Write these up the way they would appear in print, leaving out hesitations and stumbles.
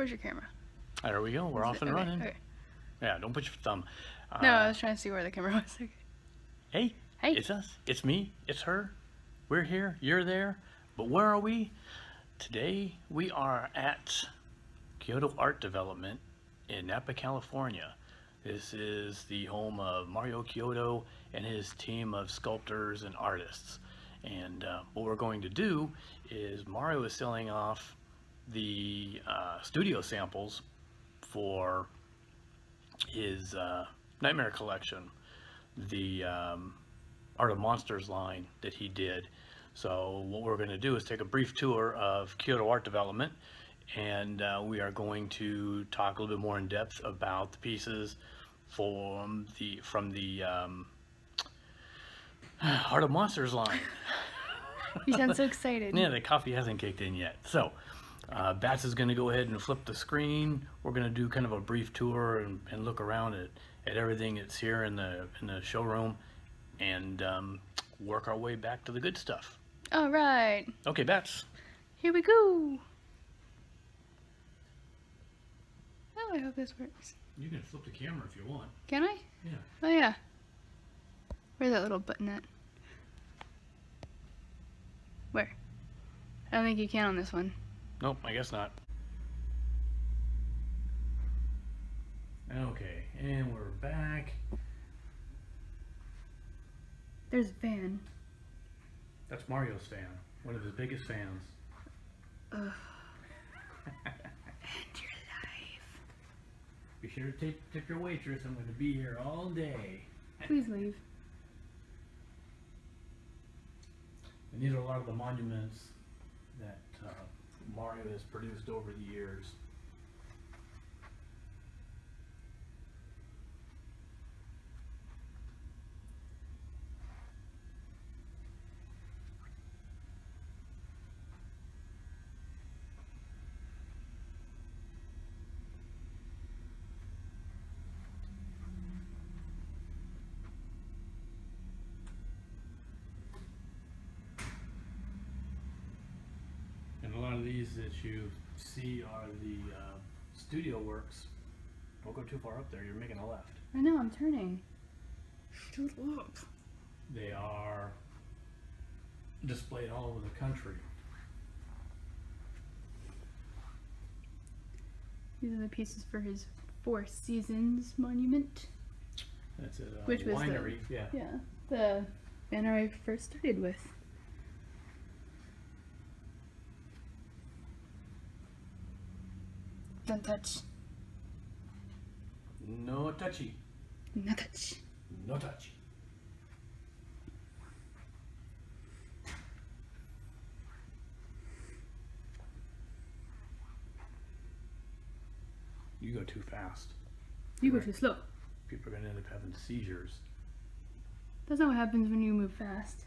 Where's your camera? There we go. We're off and running. Okay. Yeah, don't put your thumb. No, I was trying to see where the camera was. Okay. Hey, it's us. It's me. It's her. We're here. You're there. But where are we? Today we are at Chiodo Art Development in Napa, California. This is the home of Mario Chiodo and his team of sculptors and artists. And what we're going to do is Mario is selling off the studio samples for his Nightmare collection, the Art of Monsters line that he did. So what we're going to do is take a brief tour of Chiodo Art Development, and we are going to talk a little bit more in depth about the pieces from the Art of Monsters line. You sound so excited. Yeah, the coffee hasn't kicked in yet. So Batz is going to go ahead and flip the screen. We're going to do kind of a brief tour and look around at everything that's here in the showroom, and work our way back to the good stuff. All right. Okay, Batz. Here we go. Oh, I hope this works. You can flip the camera if you want. Can I? Yeah. Oh, yeah. Where's that little button at? Where? I don't think you can on this one. Nope, I guess not. Okay, and we're back. There's a fan. That's Mario's fan. One of his biggest fans. Ugh. And your life. Be sure to tip your waitress. I'm going to be here all day. Please leave. And these are a lot of the monuments that Mario has produced over the years. And a lot of these that you see are the studio works. Don't go too far up there, you're making a left. I know, I'm turning. Shut up. They are displayed all over the country. These are the pieces for his Four Seasons monument. That's it, Which was winery, yeah. Yeah, the banner I first started with. Don't touch. No touchy. No touch. No touch. You go too fast. You go too slow. People are going to end up having seizures. That's not what happens when you move fast.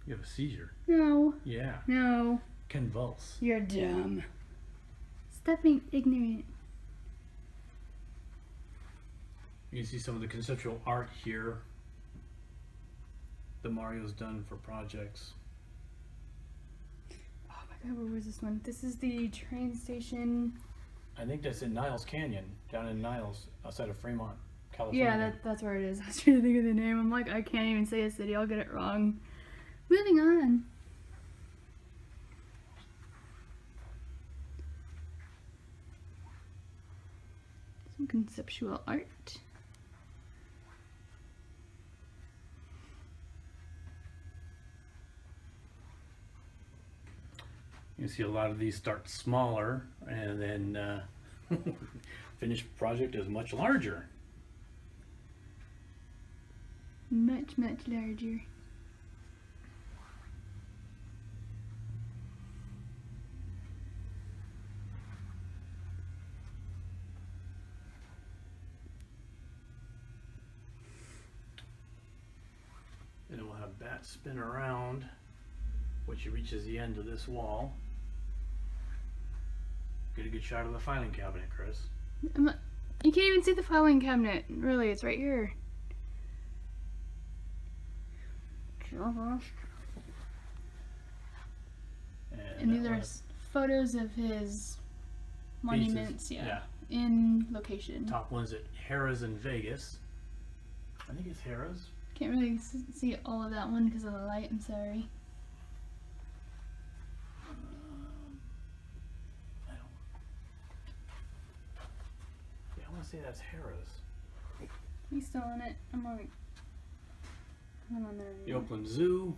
You have a seizure. No. Yeah. No. Convulse. You're dumb. Stop being ignorant. You can see some of the conceptual art here that Mario's done for projects. Oh my god, where was this one? This is the train station. I think that's in Niles Canyon, down in Niles, outside of Fremont, California. Yeah, that's where it is. I was trying to think of the name. I'm like, I can't even say a city. I'll get it wrong. Moving on. Some conceptual art. You can see a lot of these start smaller, and then finished project is much larger. Much, much larger. And we'll have Batz spin around, which he reaches the end of this wall. Get a good shot of the filing cabinet, Chris. You can't even see the filing cabinet. Really, it's right here. And these are photos of his monuments, pieces. yeah, in location. Top one's at Harrah's in Vegas. I think it's Harrah's. Can't really see all of that one because of the light. I'm sorry. I want to say that's Harrah's. He's still in it. I'm on there. The Oakland Zoo.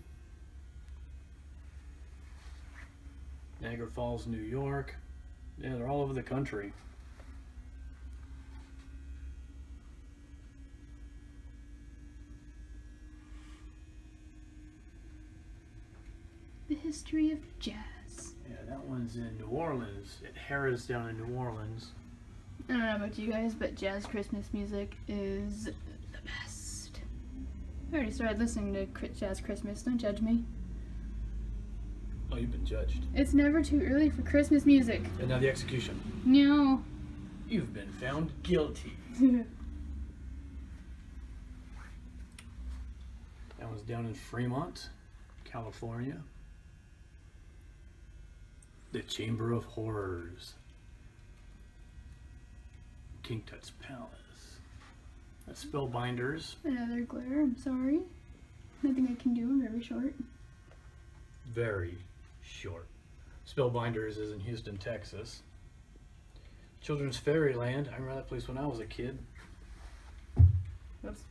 Niagara Falls, New York. Yeah, they're all over the country. The history of jazz. Yeah, that one's in New Orleans. At Harrah's down in New Orleans. I don't know about you guys, but jazz Christmas music is the best. I already started listening to jazz Christmas. Don't judge me. Oh, you've been judged. It's never too early for Christmas music. And now the execution. No. You've been found guilty. That was down in Fremont, California. The Chamber of Horrors. King Tut's Palace. That's Spellbinders. Another glare, I'm sorry. Nothing I can do, I'm very short. Very short. Spellbinders is in Houston, Texas. Children's Fairyland. I remember that place when I was a kid. Whoops.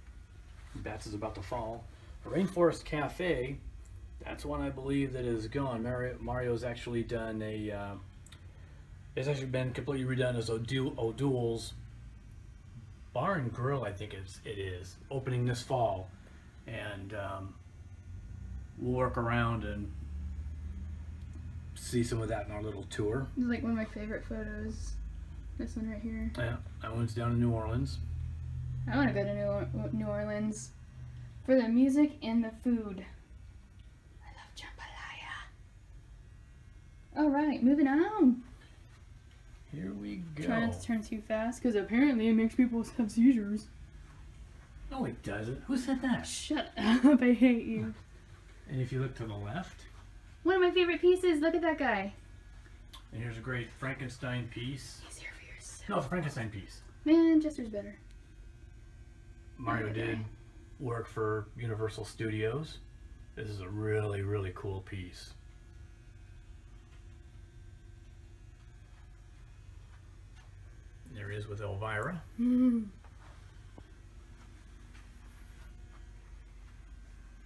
Batz is about to fall. Rainforest Cafe. That's one I believe that is gone. Mario's actually done a. It's actually been completely redone as O'Doul's Bar and Grill. I think it is opening this fall, and we'll work around and see some of that in our little tour. This is like one of my favorite photos. This one right here. Yeah, that one's down in New Orleans. I want to go to New Orleans for the music and the food. I love jambalaya. All right, moving on. Here we go. Try not to turn too fast, because apparently it makes people have seizures. No, it doesn't. Who said that? Shut up, I hate you. And if you look to the left, One of my favorite pieces, look at that guy. and here's a great Frankenstein piece. He's here for yourself. No, it's a Frankenstein piece. Man, Chester's better. Mario Okay. did work for Universal Studios. This is a really, really cool piece. There he is with Elvira.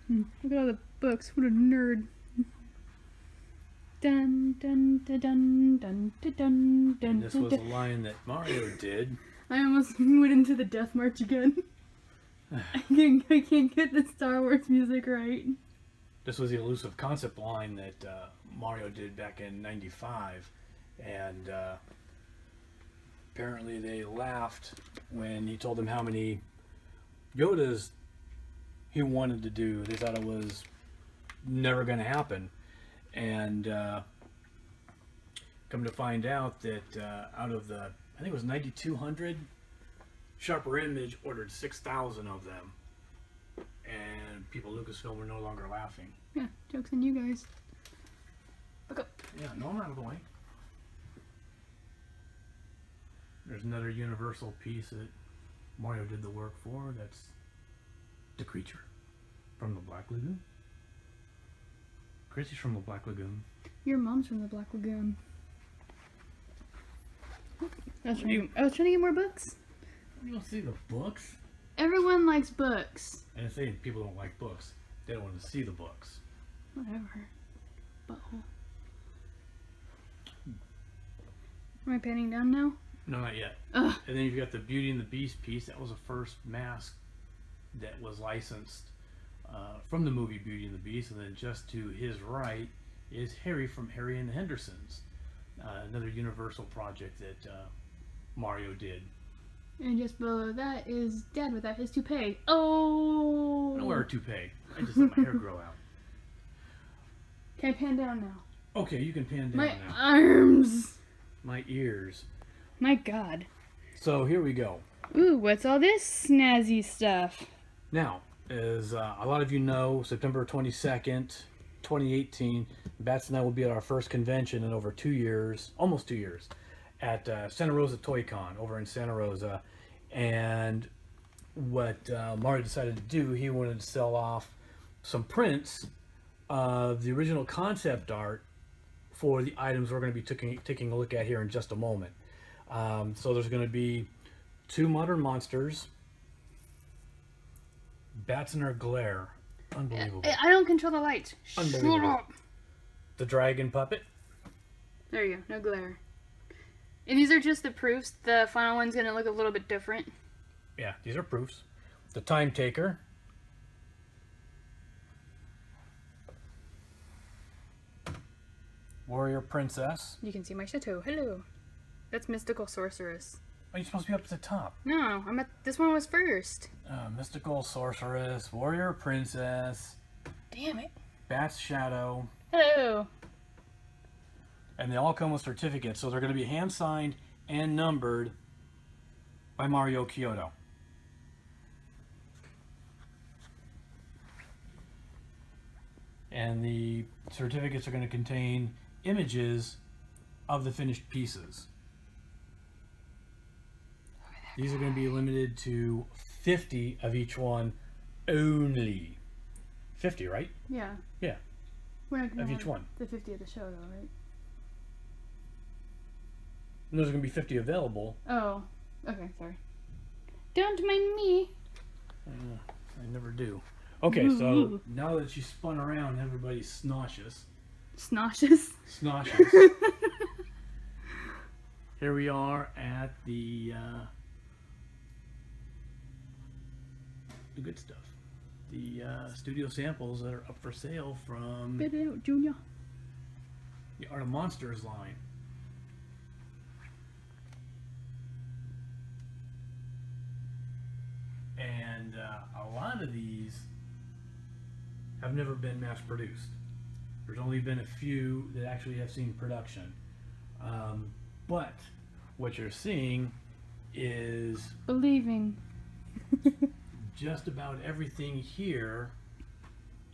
Look at all the books. What a nerd. Dun dun dun dun dun dun dun dun. And this was a line that Mario did. I almost went into the Death March again. I can't get the Star Wars music right. This was the elusive concept line that Mario did back in '95, and apparently they laughed when he told them how many Yodas he wanted to do. They thought it was never going to happen, and come to find out that out of the, I think it was 9,200, Sharper Image ordered 6,000 of them. And people at Lucasfilm were no longer laughing. Yeah, joke's on you guys. Look up. Yeah, no, I'm out of the way. There's another Universal piece that Mario did the work for. That's the creature from the Black Lagoon. Chrissy's from the Black Lagoon. Your mom's from the Black Lagoon. I was trying to get more books. You don't see the books? Everyone likes books. And if people don't like books, they don't want to see the books. Whatever. Butthole. Am I panning down now? No, not yet. Ugh. And then you've got the Beauty and the Beast piece. That was the first mask that was licensed from the movie Beauty and the Beast. And then just to his right is Harry from Harry and the Hendersons. Another Universal project that Mario did. And just below that is Dad without his toupee. Oh! I don't wear a toupee. I just let my hair grow out. Can I pan down now? Okay, you can pan down My now. arms! My ears. My God. So here we go. Ooh, what's all this snazzy stuff? Now, as a lot of you know, September 22nd, 2018, Batz and I will be at our first convention in over 2 years, almost 2 years. at Santa Rosa Toy Con over in Santa Rosa. And what Mario decided to do, he wanted to sell off some prints of the original concept art for the items we're going to be taking a look at here in just a moment. So there's going to be 2 modern monsters, Bats in Our Glare. Unbelievable. I don't control the lights. Unbelievable. Shut up. The dragon puppet. There you go. No glare. And these are just the proofs. The final one's going to look a little bit different. Yeah, these are proofs. The Time Taker. Warrior Princess. You can see my chateau. Hello. That's Mystical Sorceress. Oh, you're supposed to be up at the top. No, this one was first. Mystical Sorceress, Warrior Princess, Damn it. Bat's Shadow, Hello. and they all come with certificates, so they're going to be hand-signed and numbered by Mario Chiodo. And the certificates are going to contain images of the finished pieces. These are going to be limited to 50 of each one only. 50, right? Yeah. Yeah. We're not gonna Of each have one. the 50 at the show, though, right? And those are going to be 50 available. Oh. Okay, sorry. Don't mind me. I never do. Okay, so now that you spun around, everybody's nauseous. Snoshes. Snauseous. Here we are at the good stuff. The studio samples that are up for sale from Spit it out, Junior. the Art of Monsters line. And a lot of these have never been mass produced. There's only been a few that actually have seen production. But what you're seeing is Believing. just about everything here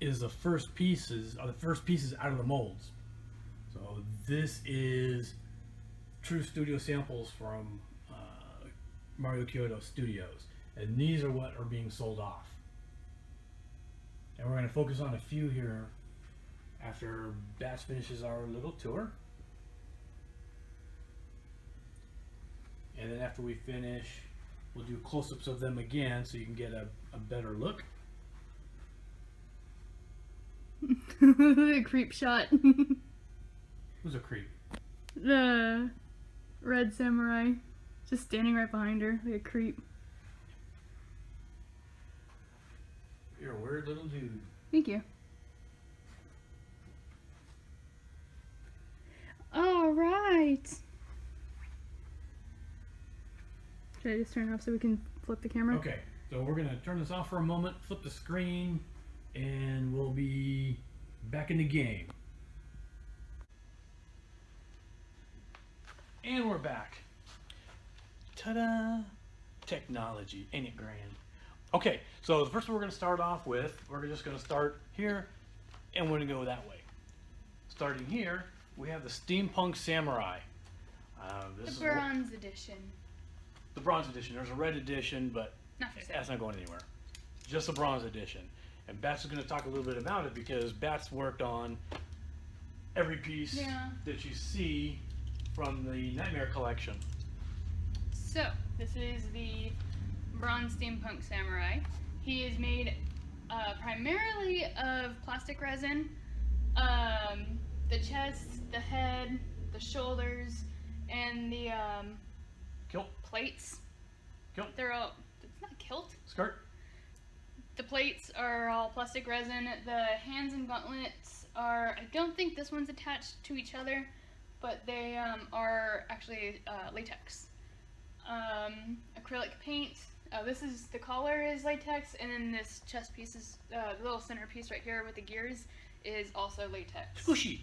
is the first pieces out of the molds. So this is true studio samples from Mario Chiodo Studios, and these are what are being sold off. And we're going to focus on a few here after Batz finishes our little tour. And then after we finish, we'll do close-ups of them again so you can get a better look. The creep shot. Who's a creep? The red samurai. Just standing right behind her like a creep. You're a weird little dude. Thank you. Alright. Should I just turn it off so we can flip the camera? Okay, so we're going to turn this off for a moment, flip the screen, and we'll be back in the game. And we're back. Ta-da! Technology, ain't it grand? Okay, so the first one we're going to start off with, we're just going to start here, and we're going to go that way. Starting here, we have the Steampunk Samurai. This is The bronze edition. the bronze edition. There's a red edition, but Not for sale. that's not going anywhere. Just the bronze edition. And Batz is going to talk a little bit about it because Batz worked on every piece that you see from the Nightmare collection. So, this is the bronze Steampunk Samurai. He is made primarily of plastic resin. The chest, the head, the shoulders, and the Kilt, plates. kilt, They're all, it's not kilt. skirt. The plates are all plastic resin. The hands and gauntlets are, I don't think this one's attached to each other, but they are actually latex. Acrylic paint. This is, the collar is latex, and then this chest piece is, the little center piece right here with the gears is also latex. Squishy.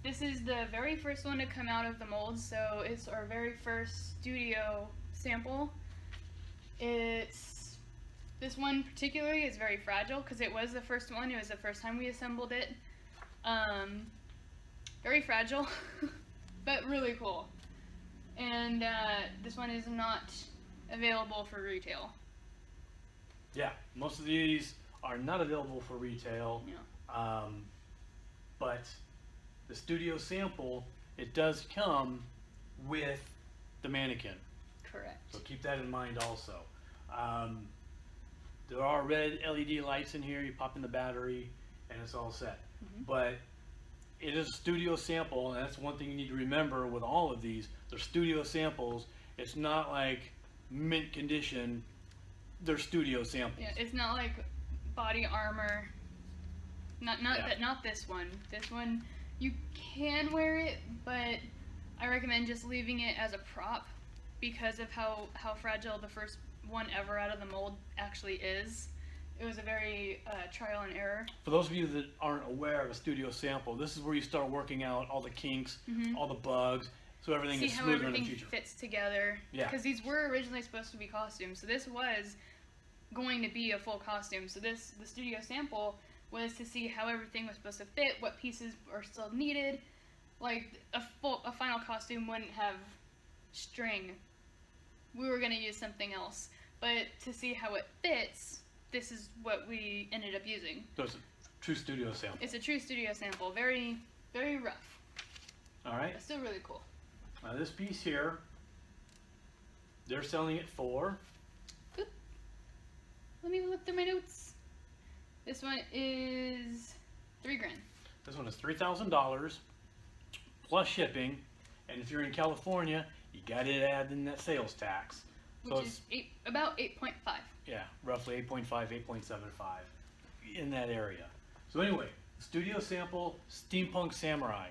This is the very first one to come out of the mold, so it's our very first studio sample. This one particularly is very fragile because it was the first one. It was the first time we assembled it. Very fragile, but really cool. And this one is not available for retail. Yeah, most of these are not available for retail. Yeah. But the studio sample, it does come with the mannequin. Correct. So keep that in mind also. There are red LED lights in here. You pop in the battery and it's all set. But it is a studio sample, and that's one thing you need to remember with all of these. They're studio samples. It's not like mint condition. They're studio samples. Yeah, it's not like body armor. Not this one. This one, you can wear it, but I recommend just leaving it as a prop because of how fragile the first one ever out of the mold actually is. It was a very trial and error. For those of you that aren't aware of a studio sample, this is where you start working out all the kinks, all the bugs, so everything is smoother in the future. See how everything fits together. Yeah. Because these were originally supposed to be costumes, so this was going to be a full costume. So the studio sample was to see how everything was supposed to fit, what pieces are still needed. Like a final costume wouldn't have string. We were going to use something else, but to see how it fits, this is what we ended up using. So it's a true studio sample. It's a true studio sample. Very, very rough. All right. But still really cool. Now this piece here, they're selling it for. Oop. Let me look through my notes. This one is $3,000. This one is $3,000 plus shipping, and if you're in California, you got to add in that sales tax. So Which is about 8.5. Yeah, roughly 8.5, 8.75 in that area. So anyway, studio sample, Steampunk Samurai.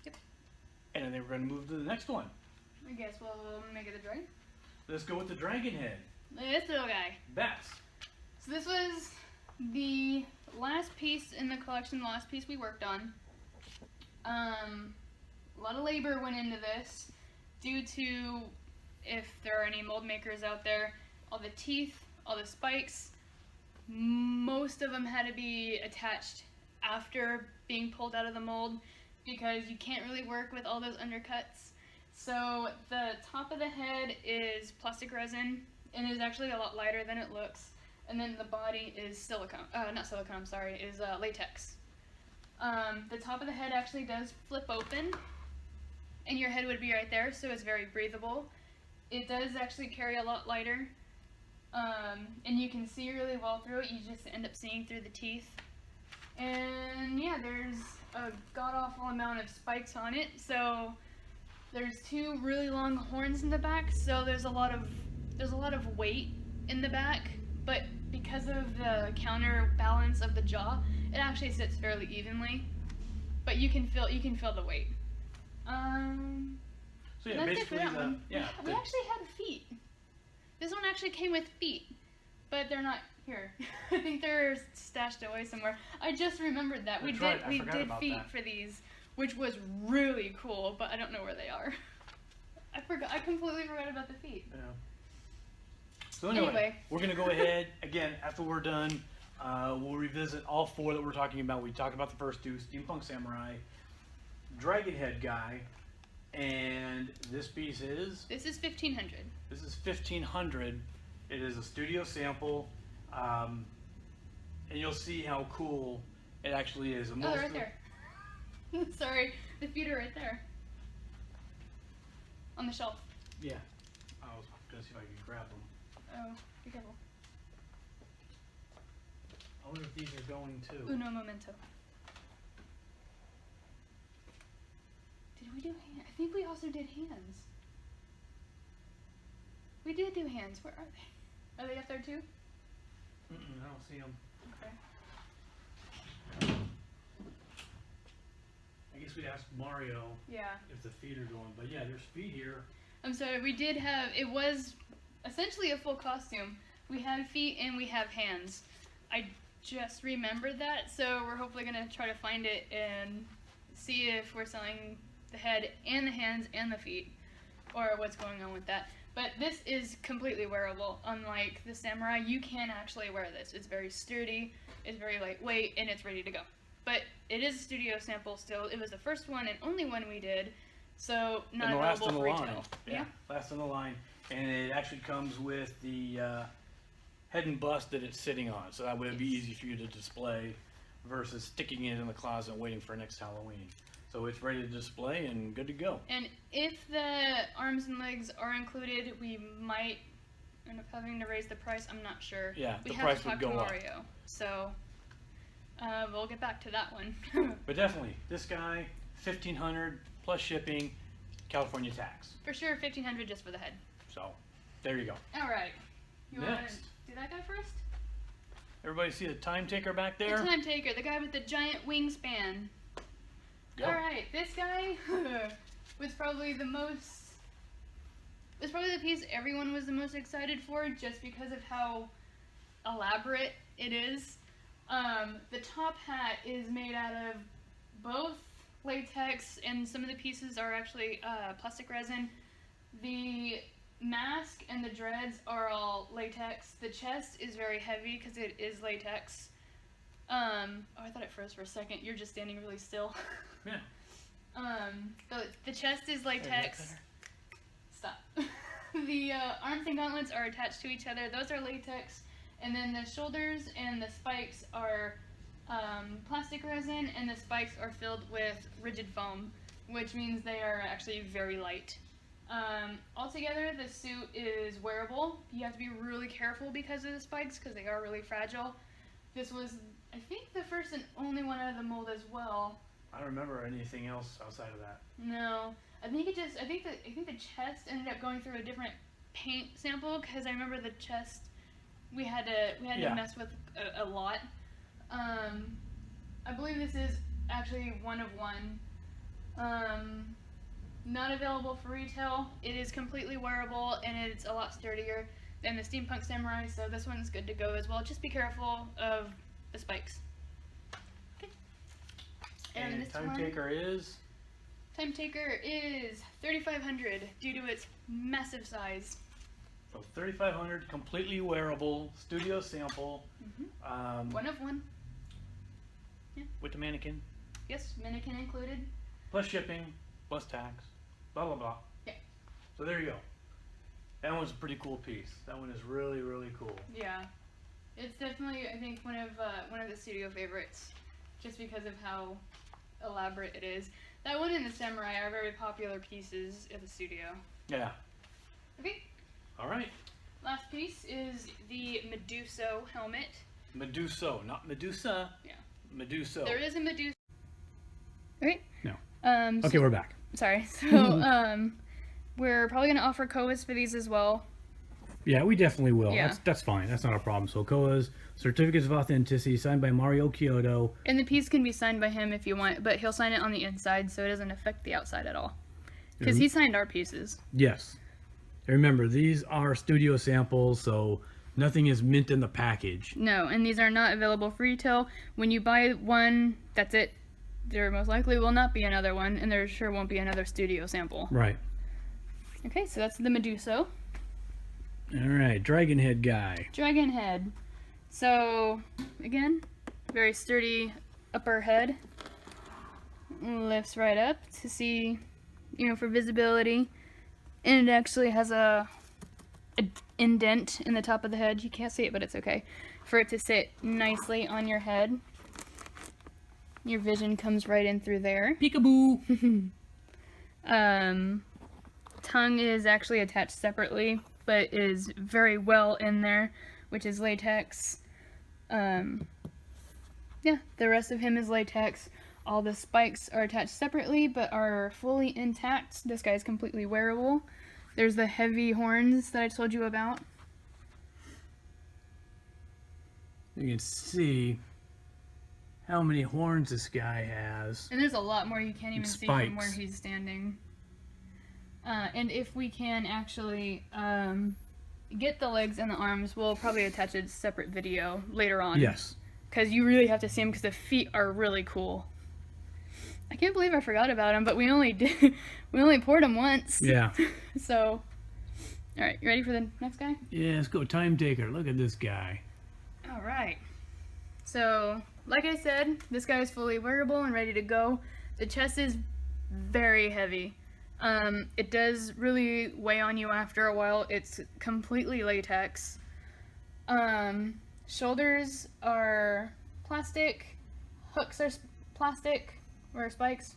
Yep. And then we're going to move to the next one. I guess we'll make it a dragon. Let's go with the dragon head. Look at this little guy. Batz. So this was the last piece in the collection, the last piece we worked on. A lot of labor went into this due to, if there are any mold makers out there, all the teeth, all the spikes, most of them had to be attached after being pulled out of the mold because you can't really work with all those undercuts. So the top of the head is plastic resin and is actually a lot lighter than it looks. And then the body is silicone, is latex. The top of the head actually does flip open and your head would be right there, so it's very breathable. It does actually carry a lot lighter, and you can see really well through it. You just end up seeing through the teeth. And yeah, there's a god-awful amount of spikes on it, so there's two really long horns in the back, so there's a lot of weight in the back, but because of the counterbalance of the jaw, it actually sits fairly evenly. But you can feel the weight. So yeah, basically, we actually had feet. This one actually came with feet, but they're not here. I think they're stashed away somewhere. I just remembered that we did feet for these, which was really cool, but I don't know where they are. I completely forgot about the feet. Yeah. So anyway, we're gonna go ahead again after we're done. We'll revisit all four that we're talking about. We talked about the first two: Steampunk Samurai, Dragon Head guy, and this piece is. This is 1,500. This is 1,500. It is a studio sample, and you'll see how cool it actually is. Oh, they're right there. Sorry, the feet are right there on the shelf. Yeah, I was gonna see if I could grab them. Oh, be careful. I wonder if these are going too. Uno momento. Did we do hands? I think we also did hands. We did do hands. Where are they? Are they up there too? I don't see them. Okay. I guess we'd ask Mario Yeah. if the feet are going, but yeah, there's feet here. I'm sorry, we did have, it was essentially a full costume. We had feet and we have hands. I just remembered that, so we're hopefully going to try to find it and see if we're selling the head and the hands and the feet, or what's going on with that. But this is completely wearable. Unlike the Samurai, you can actually wear this. It's very sturdy, it's very lightweight, and it's ready to go. But it is a studio sample still. It was the first one and only one we did, So not And the last available in for the retail. line. Yeah, last in the line. And it actually comes with the head and bust that it's sitting on. So that way it'd be easy for you to display versus sticking it in the closet and waiting for next Halloween. So it's ready to display and good to go. And if the arms and legs are included, we might end up having to raise the price. I'm not sure. Yeah, we the have price to talk would go to up. Mario. So we'll get back to that one. But definitely, this guy, $1,500 plus shipping, California tax. For sure, $1,500 just for the head. So, there you go. All right. You want to Next. do that guy first? Everybody see the time taker back The there? time taker, the guy with the giant wingspan. Go. All right, this guy was probably the most. It's probably the piece everyone was the most excited for, just because of how elaborate it is. The top hat is made out of both latex, and some of the pieces are actually plastic resin. The mask and the dreads are all latex. The chest is very heavy because it is latex. Oh, I thought it froze for a second. You're just standing really still. Yeah. The chest is latex. Stop. The arms and gauntlets are attached to each other. Those are latex. And then the shoulders and the spikes are plastic resin, and the spikes are filled with rigid foam, which means they are actually very light. Altogether, the suit is wearable. You have to be really careful because of the spikes, because they are really fragile. This was, I think, the first and only one out of the mold as well. I don't remember anything else outside of that. No, I think the chest ended up going through a different paint sample, because I remember the chest we had to mess with a lot. I believe this is actually one of one. Not available for retail. It is completely wearable, and it's a lot sturdier than the Steampunk Samurai, so this one's good to go as well. Just be careful of the spikes. Okay. And this time one, taker is? Time taker is $3,500 due to its massive size. So $3,500, completely wearable, studio sample. One of one. With the mannequin, Yes, mannequin included. plus shipping, plus tax, blah blah blah. Yeah. So there you go. That one's a pretty cool piece. That one is really, really cool. Yeah, it's definitely, I think, one of the studio favorites, just because of how elaborate it is. That one and the Samurai are very popular pieces at the studio. Yeah. Okay, All right. last piece is the Meduso helmet. Meduso, not Medusa. Yeah. Meduso. There is a Meduso. Okay. No. So, Okay, we're back. sorry. So, we're probably gonna offer koas for these as well. Yeah, we definitely will. Yeah. That's fine. That's not a problem. So Koa's certificates of authenticity signed by Mario Chiodo. And the piece can be signed by him if you want, but he'll sign it on the inside, so it doesn't affect the outside at all. Because he signed our pieces. Yes. And remember, these are studio samples, so nothing is mint in the package. No, and these are not available for retail. When you buy one, that's it. There most likely will not be another one, and there sure won't be another studio sample. Right. Okay, so that's the Meduso. All right, Dragon Head guy. Dragon head. So, again, very sturdy upper head. Lifts right up to see, for visibility. And it actually has a indent in the top of the head. You can't see it, but it's okay. For it to sit nicely on your head. Your vision comes right in through there. Peekaboo! Tongue is actually attached separately, but is very well in there, which is latex. Yeah, the rest of him is latex. All the spikes are attached separately, but are fully intact. This guy is completely wearable. There's the heavy horns that I told you about. You can see how many horns this guy has. And there's a lot more you can't even see from where Spikes. he's standing. And if we can actually get the legs and the arms, we'll probably attach a separate video later on. Yes. Because you really have to see them, because the feet are really cool. I can't believe I forgot about them, but we only poured them once. Yeah. So, all right, you ready for the next guy? Yeah, let's go Time Taker. Look at this guy. All right. So, like I said, this guy is fully wearable and ready to go. The chest is very heavy. It does really weigh on you after a while. It's completely latex. Shoulders are plastic. Hooks are plastic or spikes.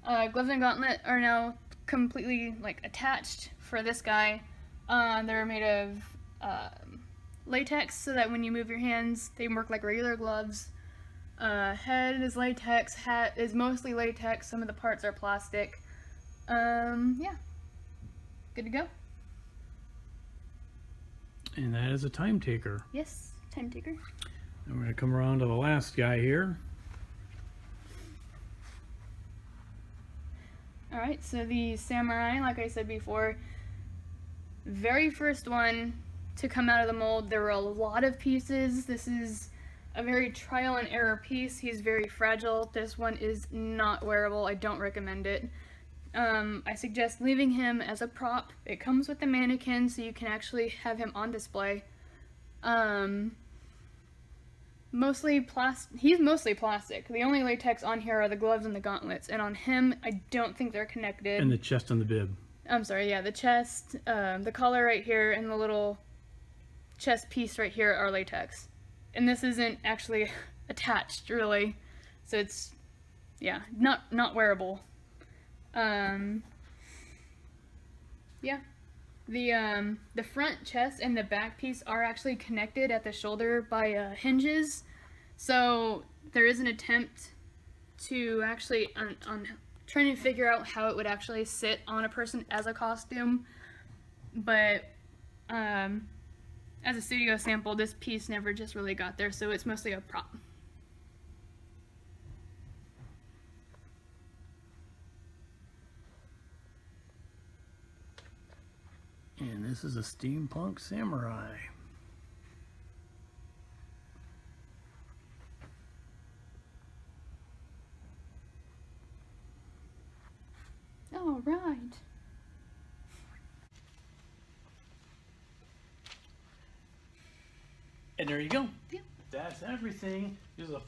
Gloves and gauntlet are now completely like attached for this guy. They're made of latex so that when you move your hands, they work like regular gloves. Head is latex. Hat is mostly latex. Some of the parts are plastic. Yeah. Good to go. And that is a time taker. Yes, time taker. And we're going to come around to the last guy here. Alright, so the Samurai, like I said before, very first one to come out of the mold. There were a lot of pieces. This is a very trial and error piece. He's very fragile. This one is not wearable. I don't recommend it. I suggest leaving him as a prop. It comes with the mannequin, so you can actually have him on display. He's mostly plastic. The only latex on here are the gloves and the gauntlets, and on him, I don't think they're connected. And the chest and the bib. I'm sorry, yeah, the chest, the collar right here, and the little chest piece right here are latex. And this isn't actually attached, really. So it's, yeah, not wearable. Yeah. The front chest and the back piece are actually connected at the shoulder by hinges. So there is an attempt to actually, on trying to figure out how it would actually sit on a person as a costume. But as a studio sample, this piece never just really got there, so it's mostly a prop. And this is a Steampunk Samurai. All right. And there you go. Yep. That's everything. These are the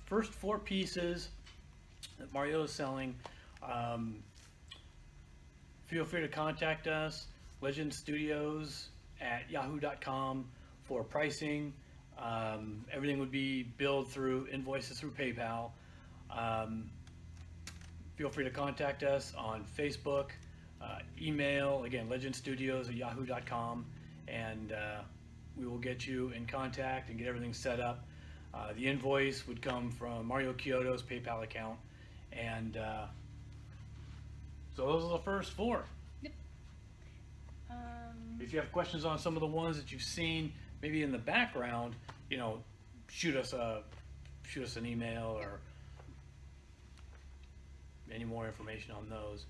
first four pieces that Mario is selling. Feel free to contact us, legendsstudios at yahoo.com for pricing. Everything would be billed through invoices through PayPal. Feel free to contact us on Facebook, email, again, legendsstudios at yahoo.com, and we will get you in contact and get everything set up. The invoice would come from Mario Chiodo's PayPal account, and so those are the first four. Yep. If you have questions on some of the ones that you've seen, maybe in the background, you know, shoot us an email or any more information on those.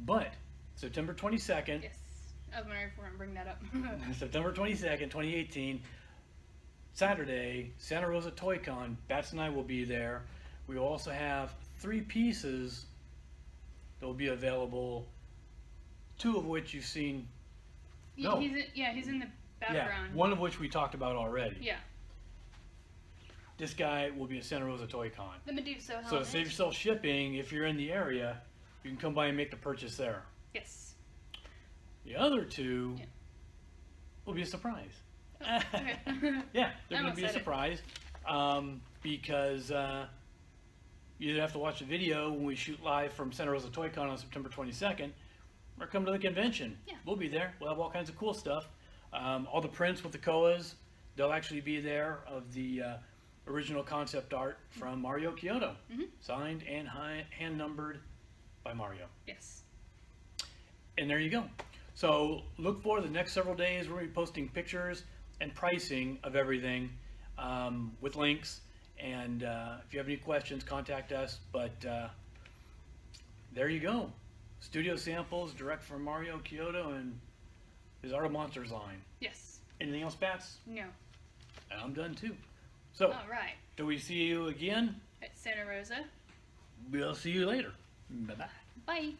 But September 22nd. Yes. I was wondering if we're going to bring that up. September 22nd, 2018, Saturday, Santa Rosa Toy Con. Batz and I will be there. We will also have 3 pieces that will be available, 2 of which you've seen. No. He's in the background. Yeah, one of which we talked about already. Yeah. This guy will be at Santa Rosa Toy Con. The Meduso helmet. So to save yourself shipping, if you're in the area, you can come by and make the purchase there. Yes. The other 2 will be a surprise. Oh, okay. Yeah, they're I'm going to be a excited. surprise because you either have to watch the video when we shoot live from Santa Rosa Toy Con on September 22nd, or come to the convention. Yeah. We'll be there. We'll have all kinds of cool stuff. All the prints with the koas, they'll actually be there of the original concept art from Mario Chiodo, signed and hand numbered by Mario. Yes. And there you go. So look for the next several days. We're going to be posting pictures and pricing of everything with links. And if you have any questions, contact us. But there you go. Studio samples direct from Mario Chiodo and his Art of Monsters line. Yes. Anything else, Batz? No. And I'm done too. So, All right. do we see you again? At Santa Rosa. We'll see you later. Bye-bye. Bye.